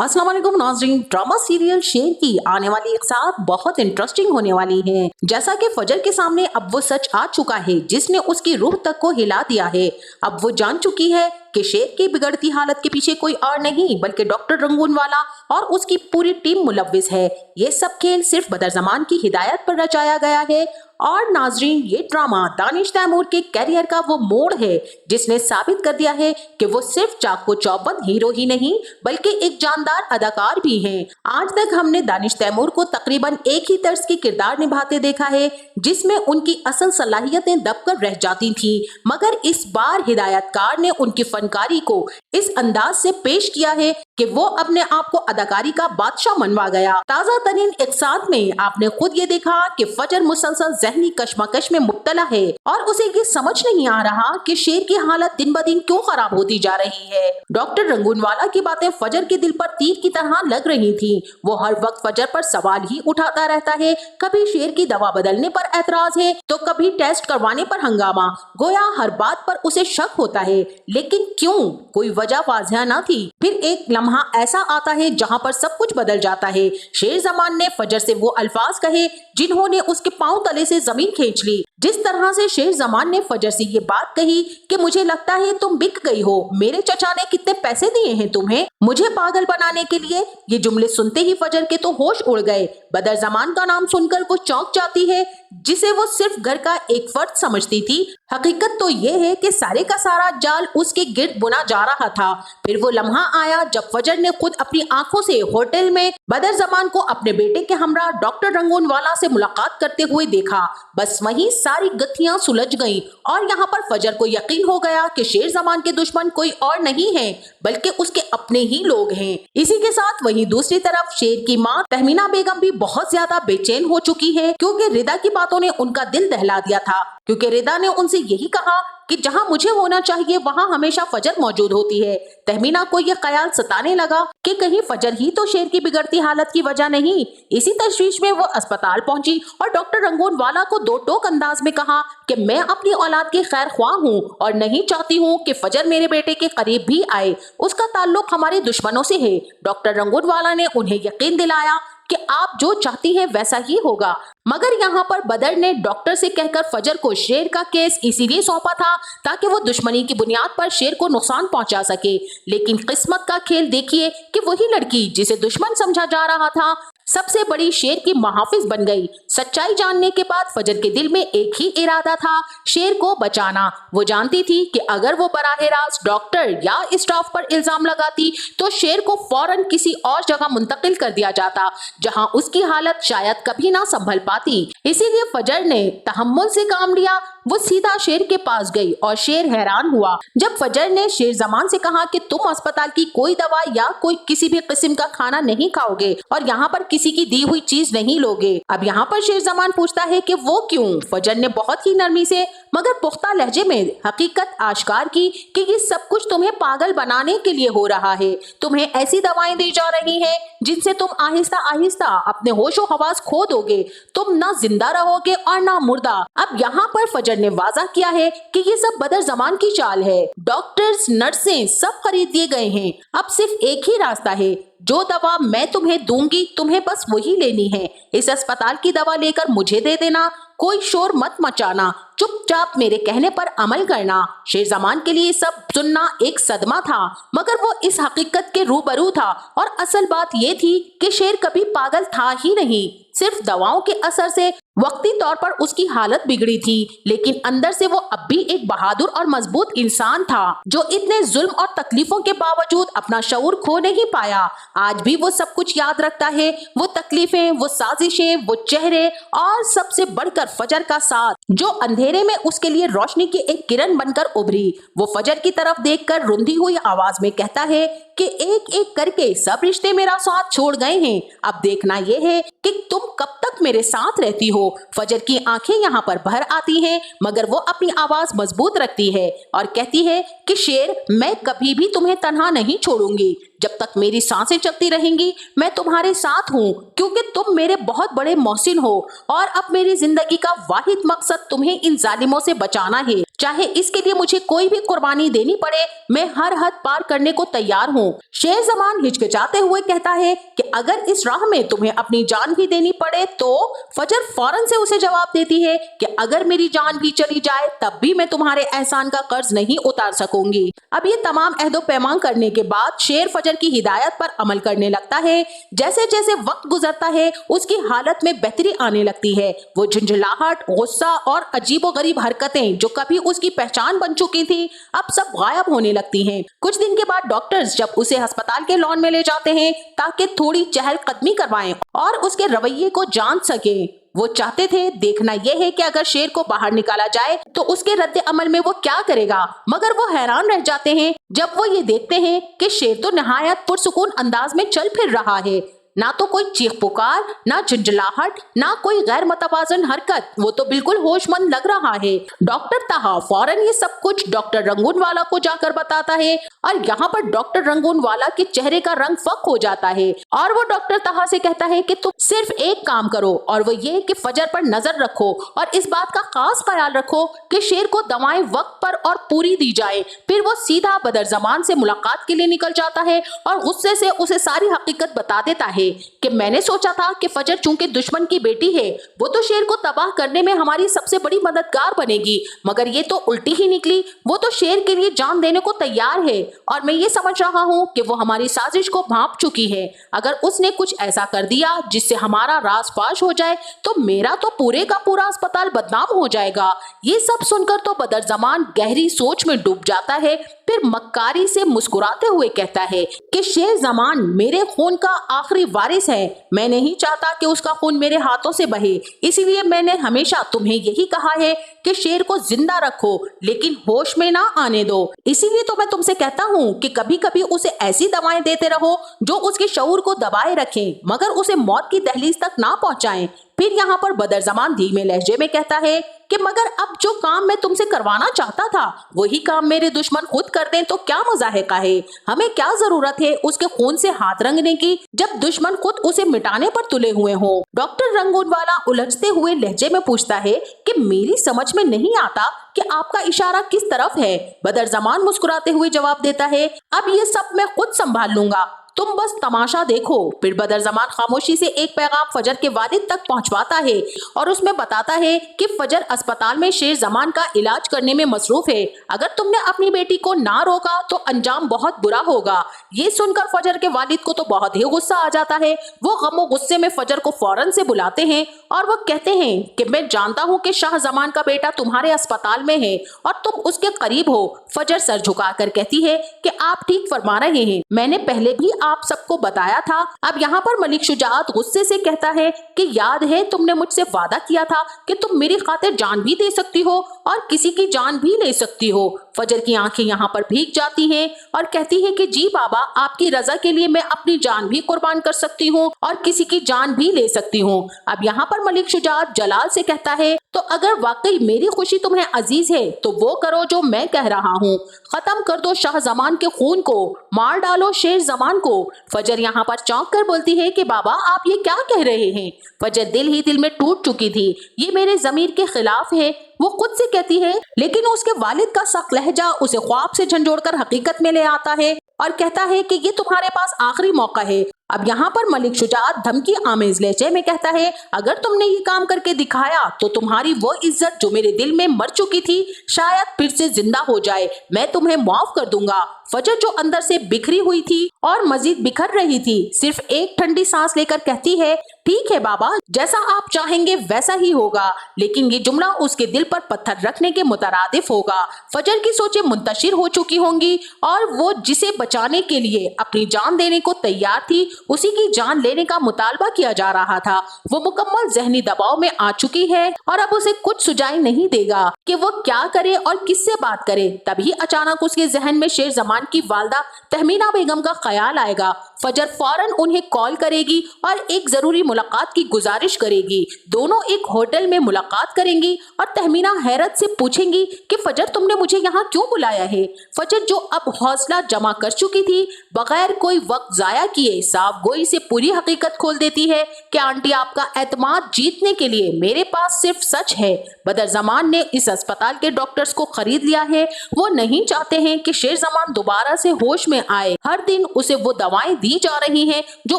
अस्सलाम वालेकुम नाज़रीन। ड्रामा सीरियल शेर की आने वाली एक साथ बहुत इंटरेस्टिंग होने वाली है। जैसा कि फजर के सामने अब वो सच आ चुका है जिसने उसकी रूह तक को हिला दिया है। अब वो जान चुकी है कि शेर की बिगड़ती हालत के पीछे कोई और नहीं बल्कि डॉक्टर रंगूनवाला और उसकी पूरी टीम मुलव्विस है। ये सब खेल सिर्फ बदर ज़मान की हिदायत पर रचाया गया है। और नाजरीन, ये ड्रामा दानिश तैमूर के कैरियर का वो मोड़ है जिसने साबित कर दिया है कि वो सिर्फ चाको चौबंद हीरो ही नहीं बल्कि एक जानदार अदाकार भी हैं। आज तक हमने दानिश तैमूर को तकरीबन एक ही तर्ज की किरदार निभाते देखा है जिसमें उनकी असल सलाहियतें दबकर रह जाती थी, मगर इस बार हिदायतकार ने उनकी फनकारी को इस अंदाज से पेश किया है कि वो अपने आप को अदाकारी का बादशाह मनवा गया। ताजा तरीन एक साथ में आपने खुद ये देखा कि फजर मुसलसल जहनी कश्मकश में मुब्तला है और उसे ये समझ नहीं आ रहा कि शेर की हालत दिन ब दिन क्यों खराब होती जा रही है। डॉक्टर रंगूनवाला की बातें फजर के दिल पर तीर की तरह लग रही थी। वो हर वक्त फजर पर सवाल ही उठाता रहता है। कभी शेर की दवा बदलने पर एतराज है तो कभी टेस्ट करवाने पर हंगामा। गोया हर बात पर उसे शक होता है, लेकिन क्यों? कोई वजह वाज़िह न थी। फिर एक लम्हा ऐसा आता है जहां पर सब कुछ बदल जाता है। शेर ज़मान ने फजर से वो अल्फाज कहे जिन्होंने उसके पांव तले से जमीन खींच ली। जिस तरह से शेर ज़मान ने फजर से ये बात कही कि मुझे लगता है तुम बिक गई हो, मेरे चचा ने कितने पैसे दिए हैं तुम्हें मुझे पागल बनाने के लिए। ये जुमले सुनते ही फजर के तो होश उड़ गए। बदर ज़मान का नाम सुनकर वो चौंक जाती है जिसे वो सिर्फ घर का एक फर्द समझती थी। हकीकत तो ये है कि सारे का सारा जाल उसके गिर्द बुना जा रहा था। फिर वो लम्हा आया जब फजर ने खुद अपनी आंखों से होटल में बदर ज़मान को अपने बेटे के हमरा डॉक्टर रंगूनवाला से मुलाकात करते हुए देखा। बस वहीं सारी गत्थियां सुलझ गईं और यहाँ पर फजर को यकीन हो गया कि शेर ज़मान के दुश्मन कोई और नहीं है बल्कि उसके अपने ही लोग हैं। इसी के साथ वहीं दूसरी तरफ शेर की माँ तहमीना बेगम भी बहुत ज्यादा बेचैन हो चुकी है क्योंकि रिदा की बातों ने उनका दिल दहला दिया था। क्योंकि रिदा ने उनसे यही कहा कि जहां मुझे होना चाहिए वहां हमेशा फजर मौजूद होती है। तहमीना को यह ख्याल सताने लगा कि कहीं फजर ही तो शेर की बिगड़ती हालत की वजह नहीं। इसी तशवीश में वो अस्पताल पहुंची और डॉक्टर रंगूनवाला को दो टोक अंदाज में कहा कि मैं अपनी औलाद की खैर ख्वाह हूँ और नहीं चाहती हूँ कि फजर मेरे बेटे के करीब भी आए। उसका ताल्लुक हमारे दुश्मनों से है। डॉक्टर रंगूनवाला ने उन्हें यकीन दिलाया कि आप जो चाहती हैं वैसा ही होगा। मगर यहाँ पर बदर ने डॉक्टर से कहकर फजर को शेर का केस इसीलिए सौंपा था ताकि वो दुश्मनी की बुनियाद पर शेर को नुकसान पहुंचा सके। लेकिन किस्मत का खेल देखिए कि वही लड़की जिसे दुश्मन समझा जा रहा था सबसे बड़ी शेर की मुहाफिज बन गई। सच्चाई जानने के बाद फजर के दिल में एक ही इरादा था, शेर को बचाना। वो जानती थी कि अगर वो बराह रास्त डॉक्टर या स्टाफ पर इल्जाम लगाती तो शेर को फौरन किसी और जगह मुंतकिल कर दिया जाता जहां उसकी हालत शायद कभी ना संभल पाती। इसीलिए फजर ने तहम्मुल से काम लिया। वो सीधा शेर के पास गई और शेर हैरान हुआ जब फजर ने शेर ज़मान से कहा कि तुम अस्पताल की कोई दवा या कोई किसी भी किस्म का खाना नहीं खाओगे और यहाँ पर किसी की दी हुई चीज नहीं लोगे। अब यहाँ पर शेर ज़मान पूछता है कि वो क्यों? फजर ने बहुत ही नरमी से मगर पुख्ता लहजे में हकीकत आश्कार की कि ये सब कुछ तुम्हें पागल बनाने के लिए हो रहा है। तुम्हें ऐसी दवाएं दी जा रही हैं जिनसे तुम आहिस्ता आहिस्ता अपने होशो हवास खो दोगे। तुम ना जिंदा रहोगे और ना मुर्दा। अब यहाँ पर फजर ने वाज़ा किया है कि ये सब बदर ज़मान की चाल है। डॉक्टर्स, नर्सें सब खरीद दिए गए हैं। अब सिर्फ एक ही रास्ता है, जो दवा मैं तुम्हें दूंगी तुम्हें बस वही लेनी है। इस अस्पताल की दवा लेकर मुझे दे देना, कोई शोर मत मचाना, चुपचाप मेरे कहने पर अमल करना। शेर ज़मान के लिए सब सुनना एक सदमा था, मगर वो इस हकीकत के रूबरू था और असल बात ये थी कि शेर कभी पागल था ही नहीं। सिर्फ दवाओं के असर से वक्ती तौर पर उसकी हालत बिगड़ी थी, लेकिन अंदर से वो अब भी एक बहादुर और मजबूत इंसान था जो इतने जुल्म और तकलीफों के बावजूद अपना शऊर खो नहीं पाया। आज भी वो सब कुछ याद रखता है, वो तकलीफें, वो साजिशें, वो चेहरे और सबसे बढ़कर फजर का साथ जो अंधेरे में उसके लिए रोशनी की एक किरण बनकर उभरी। वो फजर की तरफ देखकर रुंधी हुई आवाज में कहता है कि एक एक करके सब रिश्ते मेरा साथ छोड़ गए हैं। अब देखना यह है कि तुम कब तक मेरे साथ रहती हो। फजर की आंखें यहाँ पर भर आती हैं, मगर वो अपनी आवाज मजबूत रखती है और कहती है कि शेर, मैं कभी भी तुम्हें तन्हा नहीं छोड़ूंगी। जब तक मेरी सांसें चलती रहेंगी मैं तुम्हारे साथ हूँ, क्योंकि तुम मेरे बहुत बड़े मोहसिन हो और अब मेरी जिंदगी का वाहिद मकसद तुम्हें इन जालिमों से बचाना है। चाहे इसके लिए मुझे कोई भी कुर्बानी देनी पड़े, मैं हर हद पार करने को तैयार हूँ। शेर ज़मान हिचकिचाते हुए कहता है कि अगर इस राह में तुम्हें अपनी जान भी देनी पड़े तो? फजर फौरन से उसे जवाब देती है कि अगर मेरी जान भी चली जाए तब भी मैं तुम्हारे एहसान का कर्ज नहीं उतार सकूंगी। अब ये तमाम अहदो पैमान करने के बाद शेर फजर की हिदायत पर अमल करने लगता है। जैसे जैसे वक्त गुजरता है उसकी हालत में बेहतरी आने लगती है। वो झुंझलाहट, गुस्सा और अजीबोगरीब हरकतें जो कभी उसकी पहचान बन चुकी थी अब सब गायब होने लगती हैं। कुछ दिन के बाद डॉक्टर्स जब उसे अस्पताल के लॉन में ले जाते हैं ताकि थोड़ी चहलकदमी करवाएं और उसके रवैये को जान सके। वो चाहते थे देखना यह है कि अगर शेर को बाहर निकाला जाए तो उसके रद्द अमल में वो क्या करेगा, मगर वो हैरान रह जाते हैं जब वो ये देखते हैं कि शेर तो नहायत पुरसुकून अंदाज में चल फिर रहा है। ना तो कोई चीख पुकार, ना झुंझलाहट, ना कोई गैर मतवाजन हरकत, वो तो बिल्कुल होशमंद लग रहा है। डॉक्टर ताहा फौरन ये सब कुछ डॉक्टर रंगूनवाला को जाकर बताता है और यहाँ पर डॉक्टर रंगूनवाला के चेहरे का रंग फक हो जाता है और वो डॉक्टर ताहा से कहता है कि तुम सिर्फ एक काम करो और वो ये कि फजर पर नजर रखो और इस बात का खास ख्याल रखो कि शेर को दवाएं वक्त पर और पूरी दी जाए। फिर वो सीधा बदर ज़मान से मुलाकात के लिए निकल जाता है और गुस्से से उसे सारी हकीकत बता देता है कि मैंने सोचा था कि फजर चूंकि दुश्मन की बेटी है वो तो शेर को तबाह करने में हमारी सबसे बड़ी मददगार बनेगी, मगर ये तो उल्टी ही निकली। वो तो शेर के लिए जान देने को तैयार है और मैं ये समझ रहा हूँ कि वो हमारी साजिश को भांप चुकी है। अगर उसने कुछ ऐसा कर दिया जिससे हमारा राज फाश हो जाए तो मेरा तो पूरे का पूरा अस्पताल बदनाम हो जाएगा। ये सब सुनकर तो बदर ज़मान गहरी सोच में डूब जाता है। फिर मक्कारी से मुस्कुराते हुए कहता है कि शेर ज़मान मेरे खून का आखिरी वारिस है। मैं नहीं चाहता कि उसका खून मेरे हाथों से बहे, इसीलिए मैंने हमेशा तुम्हें यही कहा है कि शेर को जिंदा रखो लेकिन होश में ना आने दो। इसीलिए तो मैं तुमसे कहता हूँ कि कभी कभी उसे ऐसी दवाएं देते रहो जो उसके शऊर को दबाए रखें मगर उसे मौत की दहलीज तक ना पहुंचाएं। फिर यहाँ पर बदर ज़मान धीमे लहजे में कहता है कि मगर अब जो काम मैं तुमसे करवाना चाहता था वही काम मेरे दुश्मन खुद कर दें तो क्या मुजाहिका है? हमें क्या जरूरत है उसके खून से हाथ रंगने की जब दुश्मन खुद उसे मिटाने पर तुले हुए हो? डॉक्टर रंगूनवाला उलझते हुए लहजे में पूछता है कि मेरी समझ में नहीं आता कि आपका इशारा किस तरफ है। बदर ज़मान मुस्कुराते हुए जवाब देता है, अब ये सब मैं खुद संभाल लूंगा, तुम बस तमाशा देखो। फिर बदर ज़मान खामोशी से एक पैगाम फजर के वालिद तक पहुंचवाता है और उसमें बताता है कि फजर अस्पताल में शेर ज़मान का इलाज करने में मसरूफ है। अगर तुमने अपनी बेटी को ना रोका तो अंजाम बहुत बुरा होगा। ये सुनकर फजर के वालिद को तो बहुत ही गुस्सा आ जाता है। वो गमो गुस्से में फजर को फौरन से बुलाते हैं और वो कहते हैं कि मैं जानता हूँ कि शाह ज़मान का बेटा तुम्हारे अस्पताल में है और तुम उसके करीब हो। फजर सर झुकाकर कहती है कि आप ठीक फरमा रहे हैं, मैंने पहले भी आप सबको बताया था। अब यहाँ पर मलिक शुजाअत गुस्से से कहता है कि याद है तुमने मुझसे वादा किया था कि तुम मेरी खातिर जान भी दे सकती हो और किसी की जान भी ले सकती हो। फजर की आंखें यहाँ पर भीग जाती हैं और कहती है कि जी बाबा, आपकी रजा के लिए मैं अपनी जान भी कुर्बान कर सकती हूँ और किसी की जान भी ले सकती हूँ। अब यहाँ पर मलिक शुजाअत जलाल से कहता है तो अगर वाकई मेरी खुशी तुम्हें अजीज है तो वो करो जो मैं कह रहा हूँ, खत्म कर दो शाह ज़मान के खून को, मार डालो शेर ज़मान को। फजर यहाँ पर चौंक कर बोलती है कि बाबा आप ये क्या कह रहे हैं? फजर दिल ही दिल में टूट चुकी थी, ये मेरे ज़मीर के खिलाफ है, वो खुद से कहती है, लेकिन उसके वालिद का सख्त लहजा उसे ख्वाब से झंझोड़कर हकीकत में ले आता है और कहता है कि ये तुम्हारे पास आखिरी मौका है। अब यहाँ पर मलिक शुजाअत धमकी आमेज लहजे में कहता है, अगर तुमने ये काम करके दिखाया तो तुम्हारी वो इज्जत जो मेरे दिल में मर चुकी थी शायद फिर से जिंदा हो जाए, मैं तुम्हें माफ कर दूंगा। फजर जो अंदर से बिखरी हुई थी और मजीद बिखर रही थी, सिर्फ एक ठंडी सांस लेकर कहती है, ठीक है बाबा, जैसा आप चाहेंगे वैसा ही होगा। लेकिन ये जुमला उसके दिल पर पत्थर रखने के मुतरादिफ होगा। फजर की सोचें मुंतशिर हो चुकी होंगी और वो जिसे बचाने के लिए अपनी जान देने को तैयार थी उसी की जान लेने का मुतालबा किया जा रहा था। वो मुकम्मल जहनी दबाव में आ चुकी है और अब उसे कुछ सुझाई नहीं देगा कि वो क्या करे और किससे बात करे। तभी अचानक उसके जहन में शेर ज़मान की वालदा तहमीना बेगम का ख्याल आएगा। फजर फौरन उन्हें कॉल करेगी और एक जरूरी मुलाकात की गुजारिश करेगी। दोनों एक होटल में मुलाकात करेंगी और तहमीना हैरत से पूछेंगी कि फजर तुमने मुझे यहाँ क्यों बुलाया है। फजर जो अब हौसला जमा कर चुकी थी, बगैर कोई वक्त जाया किए साफ गोई से पूरी हकीकत खोल देती है कि आंटी आपका एतमाद जीतने के लिए मेरे पास सिर्फ सच है। बदर जमान ने इस अस्पताल के डॉक्टर्स को खरीद लिया है। वो नहीं चाहते हैं कि शेर जमान दोबारा से होश में आए। हर दिन उसे वो दवाएं दी जा रही हैं जो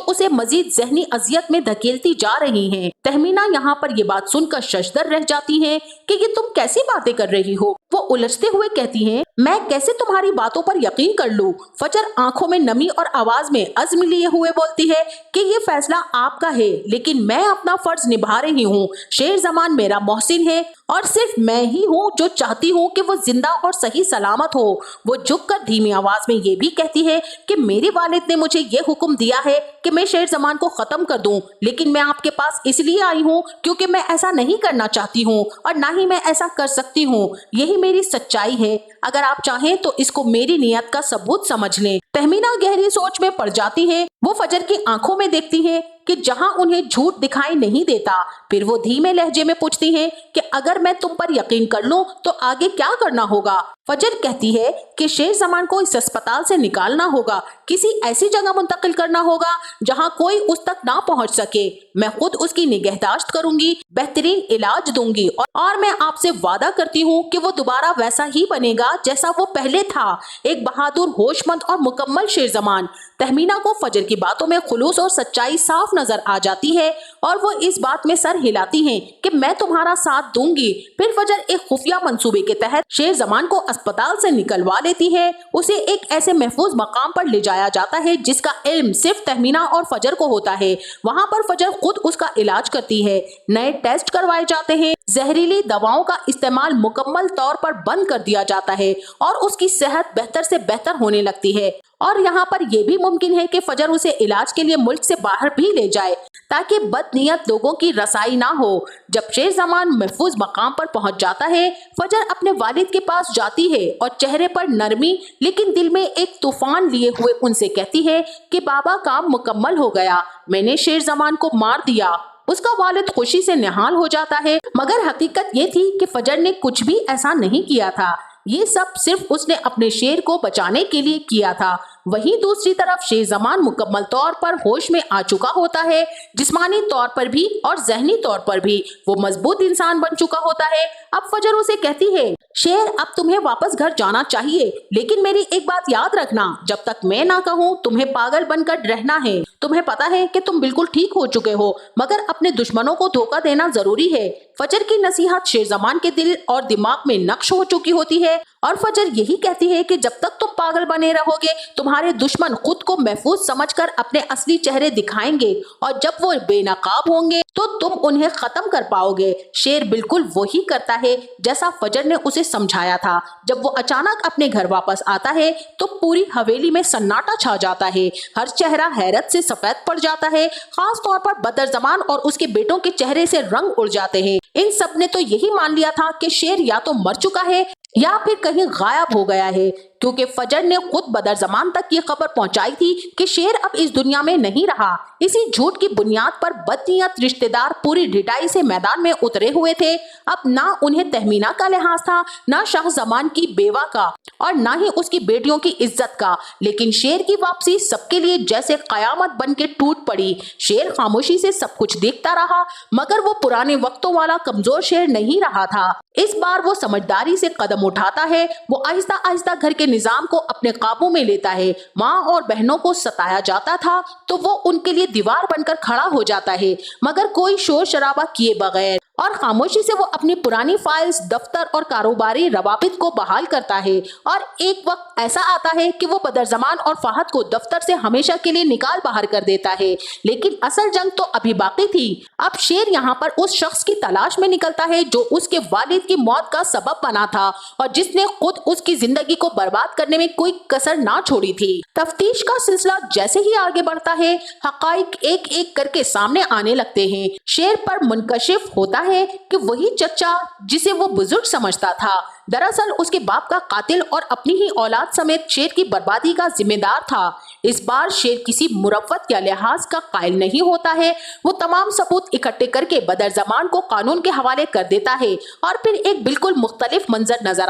उसे मजीद जहनी अजियत में धकेलती जा रही हैं। तहमीना यहाँ पर ये बात सुनकर शशदर रह जाती हैं कि ये तुम कैसी बातें कर रही हो। वो उलझते हुए कहती हैं, मैं कैसे तुम्हारी बातों पर यकीन कर लूं। फजर आंखों में नमी और आवाज में अज़्म लिए हुए बोलती है कि ये फैसला आपका है, लेकिन मैं अपना फर्ज निभा रही हूँ। शेर जमान मेरा मोहसिन है और सिर्फ मैं ही हूँ जो चाहती हूँ कि वो जिंदा और सही सलामत हो। वो झुककर धीमी आवाज में ये भी कहती है कि मेरे वालिद ने मुझे ये हुक्म दिया है कि मैं शेर जमान को खत्म कर दूं, लेकिन मैं आपके पास इसलिए आई हूँ क्योंकि मैं ऐसा नहीं करना चाहती हूँ और ना ही मैं ऐसा कर सकती हूँ। यही मेरी सच्चाई है। अगर आप चाहें तो इसको मेरी नियत का सबूत समझ लें। तहमीना गहरी सोच में पड़ जाती है। वो फजर की आंखों में देखती है कि जहां उन्हें झूठ दिखाई नहीं देता। फिर वो धीमे लहजे में पूछती है कि अगर मैं तुम पर यकीन कर लूं तो आगे क्या करना होगा। फजर कहती है कि शेर जमान को इस अस्पताल से निकालना होगा, किसी ऐसी जगह मुंतकिल करना होगा जहां कोई उस तक ना पहुंच सके। मैं खुद उसकी निगहदाश्त करूंगी, बेहतरीन इलाज दूंगी और मैं आपसे वादा करती हूँ कि वो दोबारा वैसा ही बनेगा जैसा वो पहले था, एक बहादुर, होशमंद और मुकम्मल शेर जमान। तहमीना को फजर की बातों में खुलूस और सच्चाई साफ नजर आ जाती है और वो इस बात में सर हिलाती हैं कि मैं तुम्हारा साथ दूंगी। फिर फजर एक खुफिया मंसूबे के तहत शेर जमान को अस्पताल से निकलवा लेती है। उसे एक ऐसे महफूज मकाम पर ले जाया जाता है जिसका इल्म सिर्फ तहमीना और फजर को होता है। वहाँ पर फजर खुद उसका इलाज करती है। नए टेस्ट करवाए जाते हैं, जहरीली दवाओं का इस्तेमाल मुकम्मल तौर पर बंद कर दिया जाता है और उसकी सेहत बेहतर से बेहतर होने लगती है। और यहाँ पर यह भी मुमकिन है कि फजर उसे इलाज के लिए मुल्क से बाहर भी ले जाए ताकि बदनीयत लोगों की रसाई ना हो। जब शेर जमान महफूज मकाम पर पहुंच जाता है, फजर अपने वालिद के पास जाती है और चेहरे पर नरमी लेकिन दिल में एक तूफान लिए हुए उनसे कहती है कि बाबा, काम मुकम्मल हो गया, मैंने शेर जमान को मार दिया। उसका वालिद खुशी से निहाल हो जाता है, मगर हकीकत ये थी कि फजर ने कुछ भी ऐसा नहीं किया था। ये सब सिर्फ उसने अपने शेर को बचाने के लिए किया था। वहीं दूसरी तरफ शेर जमान मुकम्मल तौर पर होश में आ चुका होता है, जिस्मानी तौर पर भी और जहनी तौर पर भी वो मजबूत इंसान बन चुका होता है। अब फजर उसे कहती है, शेर, अब तुम्हें वापस घर जाना चाहिए, लेकिन मेरी एक बात याद रखना, जब तक मैं ना कहूँ तुम्हें पागल बनकर रहना है। तुम्हें पता है कि तुम बिल्कुल ठीक हो चुके हो, मगर अपने दुश्मनों को धोखा देना जरूरी है। फजर की नसीहत शेर जमान के दिल और दिमाग में नक्श हो चुकी होती है और फजर यही कहती है कि जब तक तुम पागल बने रहोगे, तुम्हारे दुश्मन खुद को महफूज समझकर अपने असली चेहरे दिखाएंगे और जब वो बेनकाब होंगे तो तुम उन्हें खत्म कर पाओगे। शेर बिल्कुल वही करता है जैसा फजर ने उसे समझाया था। जब वो अचानक अपने घर वापस आता है तो पूरी हवेली में सन्नाटा छा जाता है। हर चेहरा हैरत से सफेद पड़ जाता है। खास तौर पर बदर जमान और उसके बेटों के चेहरे से रंग उड़ जाते हैं। इन सब ने तो यही मान लिया था कि शेर या तो मर चुका है या फिर कहीं गायब हो गया है, क्योंकि फजर ने खुद बदर जमान तक ये खबर पहुंचाई थी कि शेर अब इस दुनिया में नहीं रहा। इसी झूठ की बुनियाद पर बदनीयत रिश्तेदार पूरी ढिठाई से मैदान में उतरे हुए थे। अब ना उन्हें तहमीना का लिहाज था, ना शाह जमान की बेवा का और ना ही उसकी बेटियों की इज्जत का। लेकिन शेर की वापसी सबके लिए जैसे कयामत बन के टूट पड़ी। शेर खामोशी से सब कुछ देखता रहा, मगर वो पुराने वक्तों वाला कमजोर शेर नहीं रहा था। इस बार वो समझदारी से कदम उठाता है। वो आहिस्ता आहिस्ता घर के निजाम को अपने काबू में लेता है। माँ और बहनों को सताया जाता था तो वो उनके लिए दीवार बनकर खड़ा हो जाता है, मगर कोई शोर शराबा किए बगैर, और खामोशी से वो अपनी पुरानी फाइल्स, दफ्तर और कारोबारी रवाबित को बहाल करता है। और एक वक्त ऐसा आता है कि वो बदर जमान और फहद को दफ्तर से हमेशा के लिए निकाल बाहर कर देता है। लेकिन असल जंग तो अभी बाकी थी। अब शेर यहाँ पर उस शख्स की तलाश में निकलता है जो उसके वालिद की मौत का सबब बना था और जिसने खुद उसकी जिंदगी को बर्बाद करने में कोई कसर ना छोड़ी थी। तफ्तीश का सिलसिला जैसे ही आगे बढ़ता है, हकाइक एक एक करके सामने आने लगते हैं। शेर पर मुनकशिफ होता है कि वही चचा जिसे वो बुजुर्ग समझता था, दरअसल उसके बाप का कातिल और अपनी ही औलाद समेत शेर की बर्बादी का जिम्मेदार था। इस बार शेर किसी मुरव्वत या लिहाज का कायल नहीं होता है। वो तमाम सबूत इकट्ठे करके बदरज़मान को कानून के हवाले कर देता है और फिर एक बिल्कुल मुख्तलिफ मंजर नजर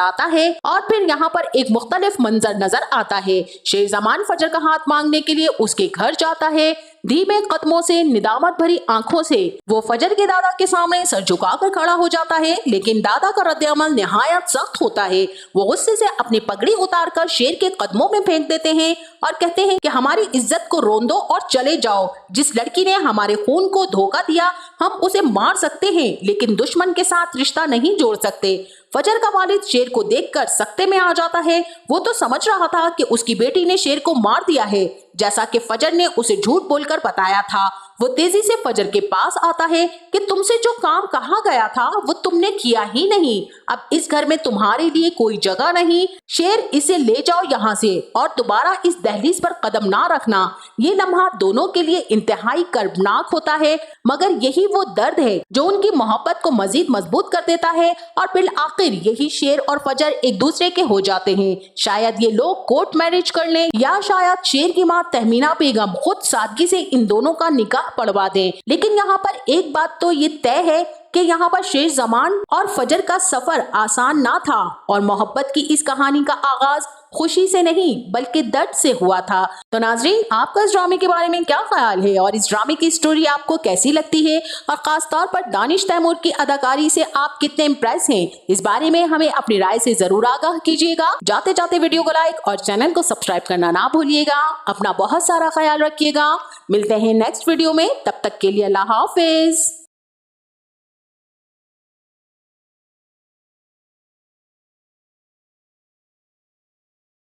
आता है। शेर ज़मान फजर का हाथ मांगने के लिए उसके घर जाता है। धीमे कदमों से, निदामत भरी आंखों से वो फजर के दादा के सामने सर झुकाकर खड़ा हो जाता है, लेकिन दादा का रद्द-ए-अमल निहायत सख्त होता है। वो गुस्से से अपनी पगड़ी उतारकर शेर के कदमों में फेंक देते हैं और कहते हैं कि हमारी इज्जत को रोंदो और चले जाओ। जिस लड़की ने हमारे खून को धोखा दिया हम उसे मार सकते हैं, लेकिन दुश्मन के साथ रिश्ता नहीं जोड़ सकते। फजर का वालिद शेर को देखकर सख्ते में आ जाता है। वो तो समझ रहा था कि उसकी बेटी ने शेर को मार दिया है, जैसा कि फजर ने उसे झूठ बोलकर बताया था। वो तेजी से फजर के पास आता है कि तुमसे जो काम कहा गया था वो तुमने किया ही नहीं। अब इस घर में तुम्हारे लिए कोई जगह नहीं। शेर, इसे ले जाओ यहाँ से और दोबारा इस दहलीज पर कदम ना रखना। ये लम्हा दोनों के लिए इंतहाई कर्बनाक होता है, मगर यही वो दर्द है जो उनकी मोहब्बत को मजीद मजबूत कर देता है और फिर आखिर यही शेर और फजर एक दूसरे के हो जाते हैं। शायद ये लोग कोर्ट मैरिज कर लें या शायद शेर की माँ तहमीना बेगम खुद सादगी से इन दोनों का निकाह पढ़वा दें। लेकिन यहाँ पर एक बात तो ये तय है कि यहाँ पर शेर ज़मान और फजर का सफर आसान ना था और मोहब्बत की इस कहानी का आगाज खुशी से नहीं बल्कि दर्द से हुआ था। तो नाजरीन, आपका इस ड्रामे के बारे में क्या ख्याल है और इस ड्रामे की स्टोरी आपको कैसी लगती है और खास तौर पर दानिश तैमूर की अदाकारी से आप कितने इम्प्रेस हैं, इस बारे में हमें अपनी राय से जरूर आगाह कीजिएगा। जाते जाते वीडियो को लाइक और चैनल को सब्सक्राइब करना ना भूलिएगा। अपना बहुत सारा ख्याल रखिएगा। मिलते हैं नेक्स्ट वीडियो में, तब तक के लिए अल्लाह हाफिज।